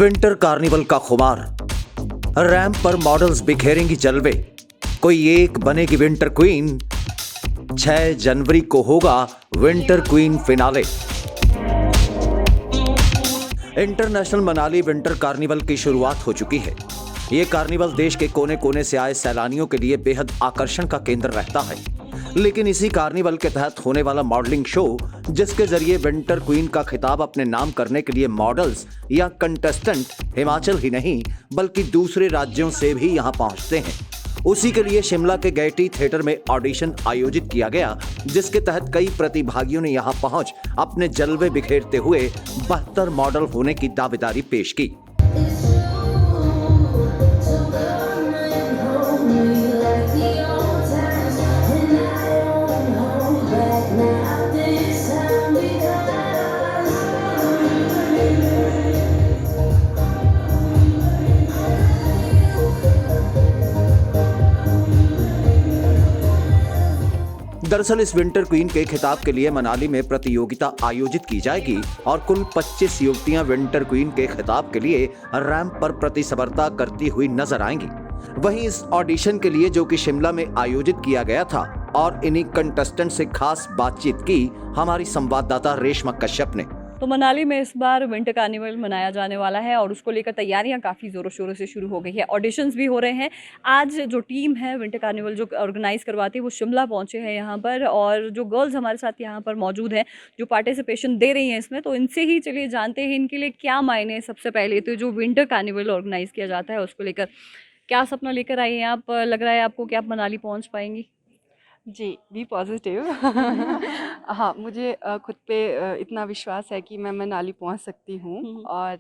Winter carnival का खुमार, ramp पर मॉडल्स बिखेरेंगी जलवे, कोई एक बनेगी विंटर क्वीन। 6 जनवरी को होगा winter queen finale. International Manali winter carnival की शुरुआत हो चुकी है। ये कार्निवल देश के कोने कोने से आए सैलानियों के लिए बेहद आकर्षण का केंद्र रहता है। लेकिन इसी कार्निवल के तहत होने वाला मॉडलिंग शो, जिसके जरिए विंटर क्वीन का खिताब अपने नाम करने के लिए मॉडल्स या कंटेस्टेंट हिमाचल ही नहीं बल्कि दूसरे राज्यों से भी यहां पहुंचते हैं, उसी के लिए शिमला के गैटी थिएटर में ऑडिशन आयोजित किया गया, जिसके तहत कई प्रतिभागियों ने यहां पहुंच अपने जलवे बिखेरते हुए 72 मॉडल होने की दावेदारी पेश की। दरअसल इस विंटर क्वीन के खिताब के लिए मनाली में प्रतियोगिता आयोजित की जाएगी और कुल 25 युवतियां विंटर क्वीन के खिताब के लिए रैंप पर प्रतिस्पर्धा करती हुई नजर आएंगी। वहीं इस ऑडिशन के लिए, जो कि शिमला में आयोजित किया गया था, और इन्हीं कंटेस्टेंट से खास बातचीत की हमारी संवाददाता रेशमा कश्यप ने। तो मनाली में इस बार विंटर कार्निवल मनाया जाने वाला है और उसको लेकर तैयारियां काफ़ी ज़ोरों शोरों से शुरू हो गई है। ऑडिशंस भी हो रहे हैं। आज जो टीम है विंटर कार्निवल जो ऑर्गेनाइज़ करवाती है वो शिमला पहुंचे हैं यहाँ पर, और जो गर्ल्स हमारे साथ यहाँ पर मौजूद हैं जो पार्टिसिपेशन दे रही हैं इसमें, तो इनसे ही चलिए जानते हैं इनके लिए क्या मायने। सबसे पहले तो जो विंटर कार्निवल ऑर्गेनाइज़ किया जाता है उसको लेकर क्या सपना लेकर आई हैं आप? लग रहा है आपको कि आप मनाली पहुँच पाएंगी? जी, बी पॉजिटिव। हाँ, मुझे खुद पे इतना विश्वास है कि मैं मनाली पहुंच सकती हूँ और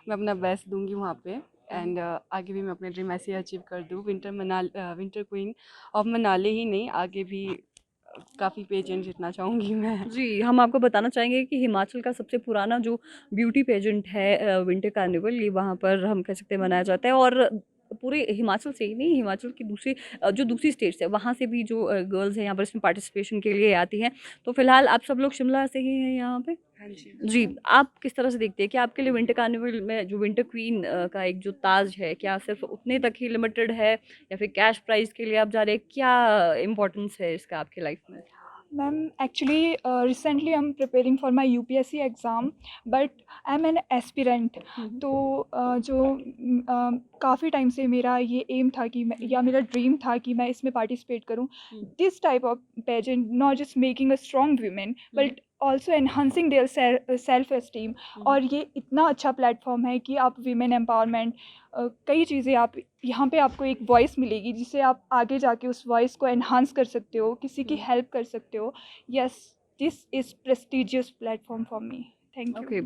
मैं अपना बेस्ट दूंगी वहाँ पे। एंड आगे भी मैं अपने ड्रीम ऐसे अचीव कर दूँ। विंटर क्वीन ऑफ मनाली ही नहीं, आगे भी काफ़ी पेजेंट जीतना चाहूँगी मैं। जी, हम आपको बताना चाहेंगे कि हिमाचल का सबसे पुराना जो ब्यूटी पेजेंट है विंटर कार्निवल, ये वहाँ पर हम कह सकते हैं मनाया जाता है। और पूरे हिमाचल से ही नहीं, हिमाचल की जो दूसरी स्टेट्स है वहाँ से भी जो गर्ल्स हैं यहाँ पर इसमें पार्टिसिपेशन के लिए आती हैं। तो फिलहाल आप सब लोग शिमला से ही हैं यहाँ पे? हाँ जी। जी, आप किस तरह से देखते हैं कि आपके लिए विंटर कार्निवल में जो विंटर क्वीन का एक जो ताज है, क्या सिर्फ उतने तक ही लिमिटेड है या फिर कैश प्राइज़ के लिए आप जा रहे हैं? क्या इम्पोर्टेंस है इसका आपकी लाइफ में? Ma'am, actually, recently I'm preparing for my UPSC exam, but I'm an aspirant. तो जो काफ़ी टाइम से मेरा ये एम था कि मैं, या मेरा ड्रीम था कि मैं इसमें पार्टिसिपेट करूं। This type of pageant not just making a strong women but also enhancing their self esteem. और ये इतना अच्छा प्लेटफॉर्म है कि आप वीमेन एम्पावरमेंट, कई चीज़ें आप यहाँ पे आपको एक वॉइस मिलेगी जिससे आप आगे जाके उस वॉइस को एनहांस कर सकते हो, किसी की हेल्प कर सकते हो। Yes, this is prestigious platform for me. Thank you. Okay,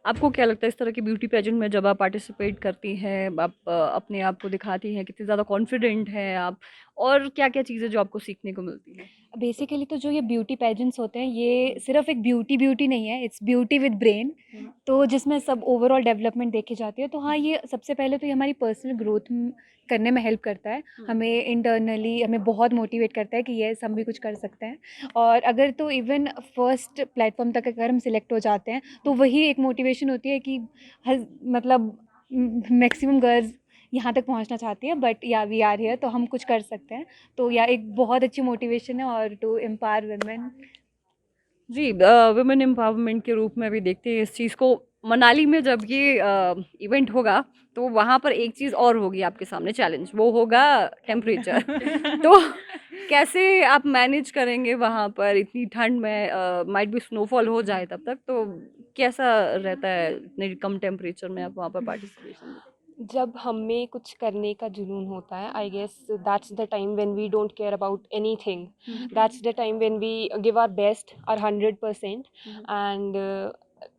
आपको क्या लगता है इस तरह के ब्यूटी पेजेंट में जब आप पार्टिसिपेट करती हैं, आप अपने आप को दिखाती हैं, कितनी ज़्यादा कॉन्फिडेंट हैं आप, और क्या-क्या चीज़ें जो आपको सीखने को मिलती हैं? बेसिकली तो जो ये ब्यूटी पेजेंट्स होते हैं ये सिर्फ एक ब्यूटी नहीं है, इट्स ब्यूटी विद ब्रेन। तो जिसमें सब ओवरऑल डेवलपमेंट देखी जाती है। तो हाँ, ये सबसे पहले तो ये हमारी पर्सनल ग्रोथ करने में हेल्प करता है। हमें इंटरनली हमें बहुत मोटिवेट करता है कि येस हम भी कुछ कर सकते हैं। और अगर तो इवन फर्स्ट प्लेटफॉर्म तक अगर हम सिलेक्ट हो जाते हैं तो वही एक मोटिवेशन होती है कि मतलब मैक्सिमम गर्ल्स यहाँ तक पहुँचना चाहती है, बट या वी आर हियर, तो हम कुछ कर सकते हैं। तो या एक बहुत अच्छी मोटिवेशन है और टू एम्पावर वुमेन। जी, वुमेन एम्पावरमेंट के रूप में भी देखते हैं इस चीज़ को। मनाली में जब ये इवेंट होगा तो वहाँ पर एक चीज़ और होगी आपके सामने चैलेंज, वो होगा टेम्परेचर। तो कैसे आप मैनेज करेंगे वहाँ पर इतनी ठंड में? माइट भी स्नोफॉल हो जाए तब तक, तो कैसा रहता है इतने कम टेम्परेचर में आप वहाँ पर पार्टिसिपेशन? जब हमें कुछ करने का जुनून होता है, I guess that's the time when we don't care about anything. That's the time when we give our best और 100%। एंड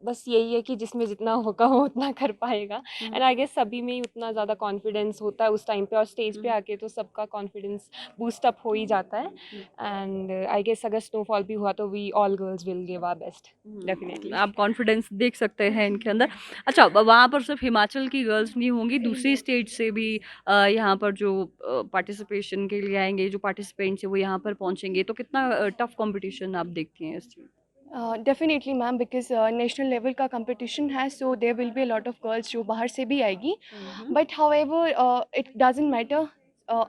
बस यही है कि जिसमें जितना होगा वो उतना कर पाएगा। एंड आई गेस सभी में ही उतना ज़्यादा कॉन्फिडेंस होता है उस टाइम पे, और स्टेज पे आके तो सबका कॉन्फिडेंस बूस्ट अप हो ही जाता है। एंड आई गेस अगर स्नोफॉल भी हुआ तो we all girls will give our best definitely. आप कॉन्फिडेंस देख सकते हैं इनके अंदर। अच्छा, वहाँ पर सिर्फ हिमाचल की गर्ल्स नहीं होंगी, दूसरी स्टेट से भी यहाँ पर जो पार्टिसिपेशन के लिए आएंगे, जो पार्टिसिपेंट्स हैं वो यहाँ पर पहुँचेंगे, तो कितना टफ कंपटीशन आप देखती हैं इस चीज़? Definitely ma'am, because national level का कंपटीशन है, so there will be a lot of girls जो बाहर से भी आएगी. But however, it doesn't matter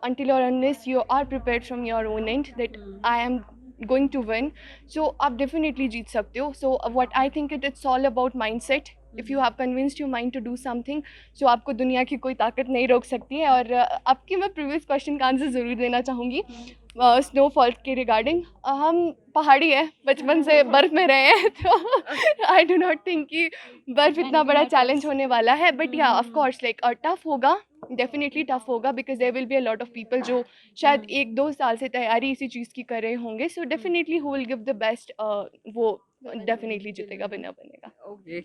until or unless you are prepared from your own end that I am going to win. So आप definitely जीत सकते हो. So what I think it's all about mindset. If you have convinced your mind to do something, so आपको दुनिया की कोई ताकत नहीं रोक सकती है. और आपकी मैं प्रीवियस क्वेश्चन का आंसर ज़रूर देना चाहूँगी स्नोफॉल के रिगार्डिंग. हम पहाड़ी है, बचपन से बर्फ़ में रहे हैं, तो आई डू नॉट थिंक कि बर्फ़ इतना बड़ा चैलेंज होने वाला है. But yeah of course like tough होगा, डेफिनेटली टफ होगा, because there will be a lot of people जो शायद 1-2 साल से तैयारी इसी चीज़ की कर रहे होंगे. So definitely who will give the best, वो डेफिनेटली जीतेगा, विनर बनेगा. ओके.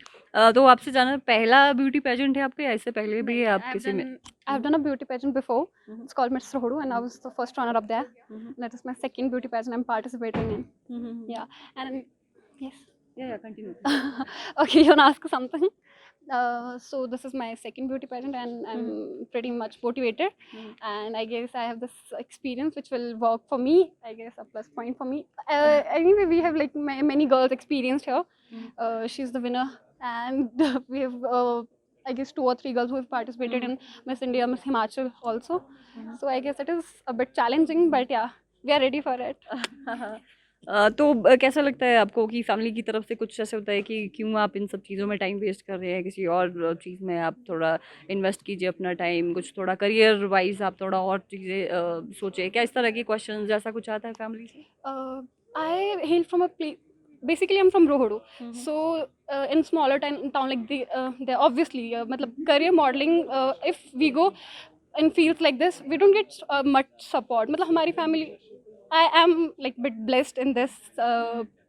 तो आपसे जाना, पहला ब्यूटी पेजेंट है आपका या इससे पहले भी आप किसी में? I've done a beauty pageant before. Mhm. It's called Miss Rohodu, and I was the first runner up there. Mhm. That is my second beauty pageant I'm participating in. Yeah, and yes. Yeah, continue. Okay, you wanna ask something? So this is my second beauty pageant, and I'm pretty much motivated. And I guess I have this experience which will work for me. I guess a plus point for me. Anyway, we have like many girls experienced here. She's the winner, and we have I guess 2 or 3 girls who have participated in Miss India, Miss Himachal also. So I guess it is a bit challenging, but yeah, we are ready for it. तो कैसा लगता है आपको कि family की तरफ से कुछ ऐसे होता है कि क्यों आप इन सब चीज़ों में टाइम वेस्ट कर रहे हैं, किसी और चीज़ में आप थोड़ा इन्वेस्ट कीजिए अपना टाइम, कुछ थोड़ा करियर वाइज आप थोड़ा और चीज़ें सोचिए, क्या इस तरह के क्वेश्चन जैसा कुछ आता है फैमिली से? I hail from a place. Basically, I'm from Rohodu. So in smaller town like the obviously, matlab career modeling. If we go in fields like this, we don't get much support. Matlab हमारी family, I am like bit blessed in this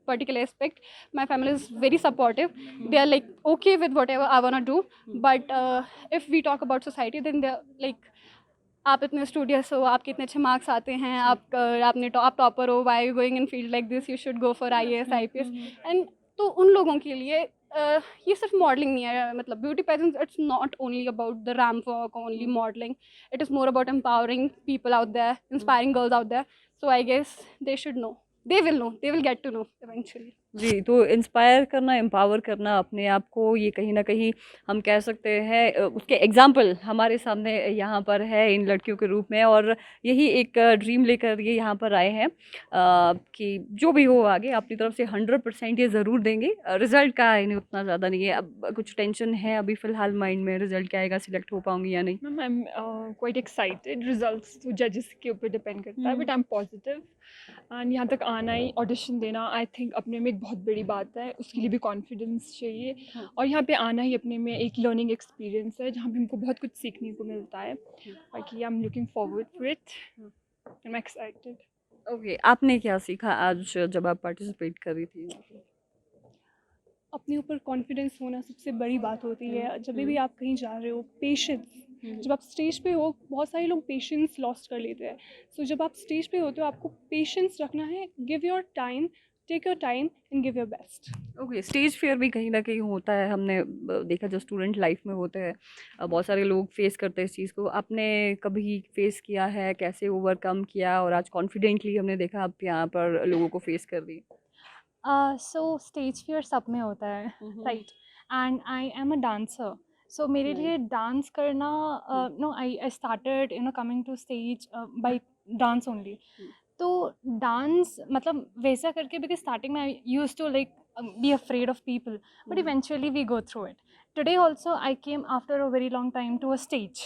particular aspect. My family is very supportive. They are like okay with whatever I wanna do. But if we talk about society, then they're like, आप इतने studious हो, आपके इतने अच्छे marks आते हैं, आप topper हो, why you going in field like this, you should go for IAS IPS. And तो उन लोगों के लिए ये सिर्फ मॉडलिंग नहीं है. मतलब beauty pageants, it's not only about the ramp walk, only modelling. It is more about empowering people out there, inspiring girls out there. So I guess they should know, they will get to know eventually. जी, तो inspire करना, empower करना अपने आप को, ये कहीं न कहीं हम कह सकते हैं उसके एग्ज़ाम्पल हमारे सामने यहाँ पर है इन लड़कियों के रूप में, और यही एक ड्रीम लेकर ये यहाँ पर आए हैं कि जो भी हो आगे अपनी तरफ से 100% ये ज़रूर देंगे. रिज़ल्ट का इन्हें उतना ज़्यादा नहीं है. अब कुछ टेंशन है अभी फ़िलहाल माइंड में, रिज़ल्ट क्या आएगा, सिलेक्ट हो पाऊँगी या नहीं? Ma'am, I am quite excited. Results तो जजेस के ऊपर डिपेंड करता है, but I am positive. And यहाँ तक आना ही, ऑडिशन देना, आई थिंक अपने में एक बहुत बड़ी बात है. उसके लिए भी कॉन्फिडेंस चाहिए, और यहाँ पे आना ही अपने में एक लर्निंग एक्सपीरियंस है जहाँ पे हमको बहुत कुछ सीखने को मिलता है. बाकी I am looking forward for it, I am excited. Okay, आपने क्या सीखा आज जब आप पार्टिसिपेट कर रही थी? अपने ऊपर कॉन्फिडेंस होना सबसे बड़ी बात होती है. जब भी आप कहीं जा रहे हो, पेशेंस. जब आप स्टेज पे हो, बहुत सारे लोग पेशेंस लॉस्ट कर लेते हैं. सो जब आप स्टेज पे होते हो, आपको पेशेंस रखना है. Give your time, take your time and give your best. Okay, stage fear भी कहीं ना कहीं होता है, हमने देखा जो स्टूडेंट लाइफ में होते हैं, बहुत सारे लोग फेस करते हैं इस चीज़ को. आपने कभी फेस किया है, कैसे ओवरकम किया, और आज कॉन्फिडेंटली हमने देखा आप यहाँ पर लोगों को फेस कर रही? सो स्टेज फियर सब में होता है, right. And I am a dancer, so मेरे लिए डांस करना, no, I started coming to stage by dance only. तो डांस मतलब वैसा करके, बिकॉज स्टार्टिंग में I use to like be afraid of people, but eventually we go through it. Today also I came after a very long time to a stage,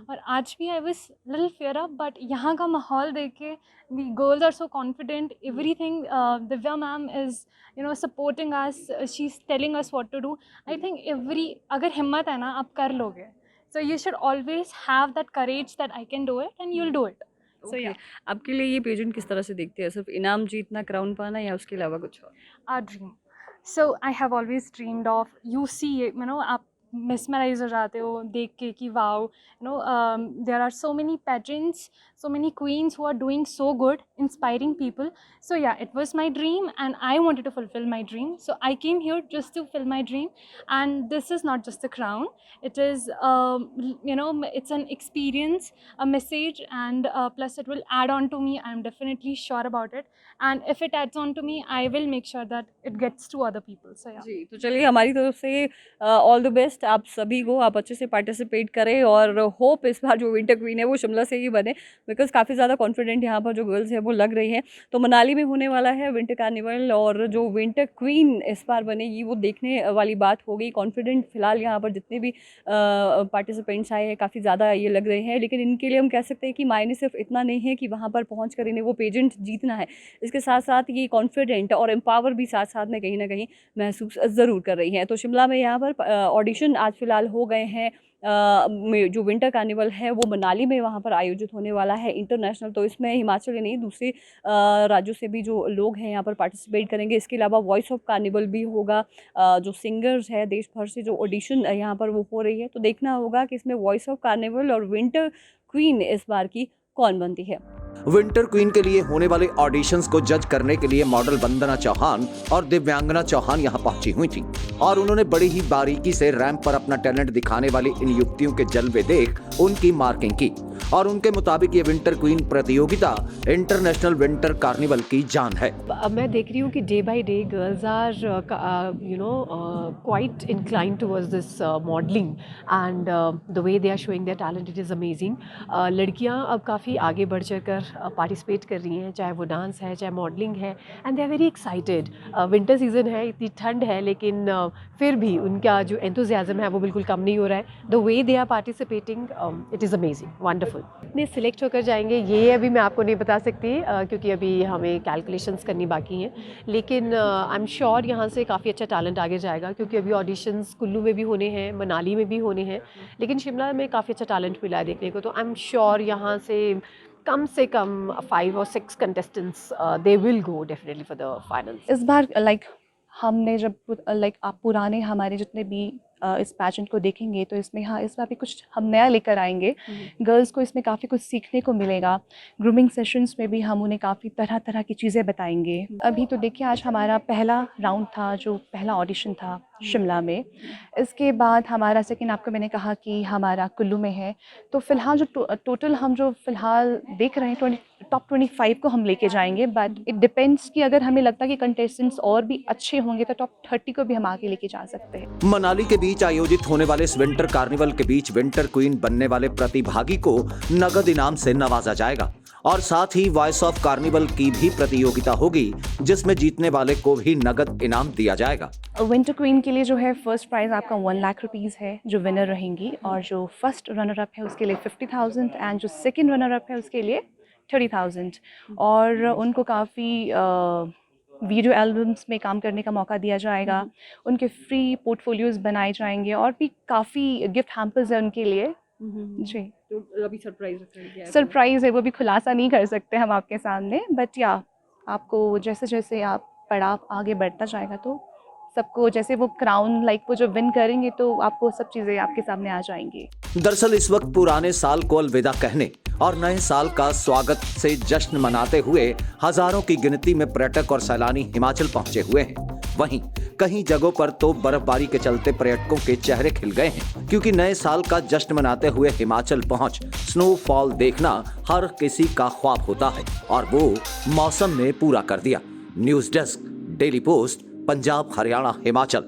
और आज भी I was little fear up, but यहाँ का माहौल देख के the girls are so confident. Everything, Divya ma'am is supporting us, she is telling us what to do. I think अगर हिम्मत है ना, आप कर लोगे. So you should always have that courage that I can do it and you will do it. So yeah, आपके लिए ये पेजेंट किस तरह से देखते हैं? सिर्फ इनाम जीतना, क्राउन पाना, या उसके अलावा कुछ और? our dream. So I have always dreamed of, you see, आप मिसमराइज हो जाते हो देख के कि wow you know there are so many pageants, so many queens who are doing so good, inspiring people. So yeah, it was my dream and I wanted to fulfill my dream, so I came here just to fill my dream. And this is not just a crown, it is you know, it's an experience, a message, and plus it will add on to me. I'm definitely sure about it, and if it adds on to me, I will make sure that it gets to other people. So yeah. जी, तो चलिए हमारी तरफ से all the best आप सभी को, आप अच्छे से पार्टिसिपेट करें और होप इस बार जो विंटर क्वीन है वो शिमला से ही बने, बिकॉज काफ़ी ज़्यादा कॉन्फिडेंट यहाँ पर जो गर्ल्स है वो लग रही है। तो मनाली में होने वाला है विंटर कार्निवल और जो विंटर क्वीन इस बार बनेगी वो देखने वाली बात होगी। कॉन्फिडेंट फिलहाल यहाँ पर जितने भी पार्टिसिपेंट्स आए हैं काफ़ी ज़्यादा ये लग रहे हैं, लेकिन इनके लिए हम कह सकते हैं कि मायने सिर्फ इतना नहीं है कि वहाँ पर पहुँच कर इन्हें वो पेजेंट जीतना है, इसके साथ साथ ये कॉन्फिडेंट और एम्पावर भी साथ साथ में कहीं ना कहीं महसूस ज़रूर कर रही हैं। तो शिमला में यहाँ पर ऑडिशन आज फिलहाल हो गए हैं। जो विंटर कार्निवल है वो मनाली में वहाँ पर आयोजित होने वाला है इंटरनेशनल, तो इसमें हिमाचल ही नहीं दूसरे राज्यों से भी जो लोग हैं यहाँ पर पार्टिसिपेट करेंगे। इसके अलावा वॉइस ऑफ कार्निवल भी होगा, जो सिंगर्स है देश भर से जो ऑडिशन यहाँ पर वो हो रही है, तो देखना होगा कि इसमें वॉइस ऑफ कार्निवल और विंटर क्वीन इस बार की कौन बनती है। विंटर क्वीन के लिए होने वाले ऑडिशंस को जज करने के लिए मॉडल वंदना चौहान और दिव्यांगना चौहान यहां पहुंची हुई थी और उन्होंने बड़ी ही बारीकी से रैंप पर अपना टैलेंट दिखाने वाली इन युवतियों के जलवे देख उनकी मार्किंग की और उनके मुताबिक ये विंटर क्वीन प्रतियोगिता इंटरनेशनल विंटर कार्निवल की जान है। अब मैं देख रही हूँ कि day by day girls are you know quite inclined towards this modelling and the way they are showing their talent, it is amazing. लड़कियाँ अब काफ़ी आगे बढ़ चढ़कर पार्टिसिपेट कर रही हैं, चाहे वो डांस है चाहे मॉडलिंग है, and they are very excited. Winter season है, इतनी ठंड है, लेकिन फिर भी उनका जो एंथुजियाज्म है वो बिल्कुल कम नहीं हो रहा है। The way they are participating, it is amazing, wonderful. इतने सिलेक्ट होकर जाएंगे ये अभी मैं आपको नहीं बता सकती क्योंकि अभी हमें कैलकुलेशंस करनी बाकी हैं, लेकिन आई एम श्योर यहाँ से काफ़ी अच्छा टैलेंट आगे जाएगा क्योंकि अभी ऑडिशंस कुल्लू में भी होने हैं, मनाली में भी होने हैं, लेकिन शिमला में काफ़ी अच्छा टैलेंट मिला है देखने को। तो आई एम श्योर यहाँ से कम 5 और 6 contestants they will go definitely for the finals. इस बार हमने जब आप पुराने हमारे जितने भी इस पैजेंट को देखेंगे तो इसमें हाँ इस बार भी कुछ हम नया लेकर आएंगे। गर्ल्स को इसमें काफ़ी कुछ सीखने को मिलेगा। ग्रूमिंग सेशंस में भी हम उन्हें काफ़ी तरह तरह की चीज़ें बताएंगे। अभी तो देखिए आज हमारा पहला राउंड था, जो पहला ऑडिशन था शिमला में। इसके बाद हमारा सेकंड, आपको मैंने कहा कि हमारा कुल्लू में है। तो फ़िलहाल जो टोटल हम जो फ़िलहाल देख रहे हैं टॉप 25 को हम लेके जाएंगे, बट इट डिपेंड्स कि अगर हमें लगता है कि कंटेस्टेंट्स और भी अच्छे होंगे तो टॉप 30 को भी हम आगे लेके जा सकते हैं। मनाली के बीच आयोजित होने वाले इस विंटर कार्निवल के बीच विंटर क्वीन बनने वाले प्रतिभागी को नगद इनाम से नवाजा जाएगा और साथ ही वॉइस ऑफ कार्निवल की भी प्रतियोगिता होगी जिसमें जीतने वाले को भी नगद इनाम दिया जाएगा। विंटर क्वीन के लिए जो है फर्स्ट प्राइज़ आपका 1 लाख रुपीज़ है जो विनर रहेंगी, और जो फर्स्ट रनर अप है उसके लिए 50,000 एंड जो सेकेंड रनर अप है उसके लिए 30,000, और उनको काफ़ी वीडियो एल्बम्स में काम करने का मौका दिया जाएगा। उनके फ्री पोर्टफोलियोज़ बनाए जाएंगे और भी काफ़ी गिफ्ट हैम्पर्स है उनके लिए। जी, तो अभी सरप्राइज है, सरप्राइज़ है, वो भी खुलासा नहीं कर सकते हम आपके सामने, बट या आपको जैसे जैसे आप पड़ाव आगे बढ़ता जाएगा तो सबको जैसे वो क्राउन वो जो विन करेंगे तो आपको सब चीज़ें आपके सामने आ जाएंगी। दरअसल इस वक्त पुराने साल को अलविदा कहने और नए साल का स्वागत से जश्न मनाते हुए हजारों की गिनती में पर्यटक और सैलानी हिमाचल पहुंचे हुए हैं। वहीं कई जगहों पर तो बर्फबारी के चलते पर्यटकों के चेहरे खिल गए हैं, क्योंकि नए साल का जश्न मनाते हुए हिमाचल पहुंच स्नोफॉल देखना हर किसी का ख्वाब होता है और वो मौसम ने पूरा कर दिया। News desk, daily post, Punjab, Haryana, Himachal.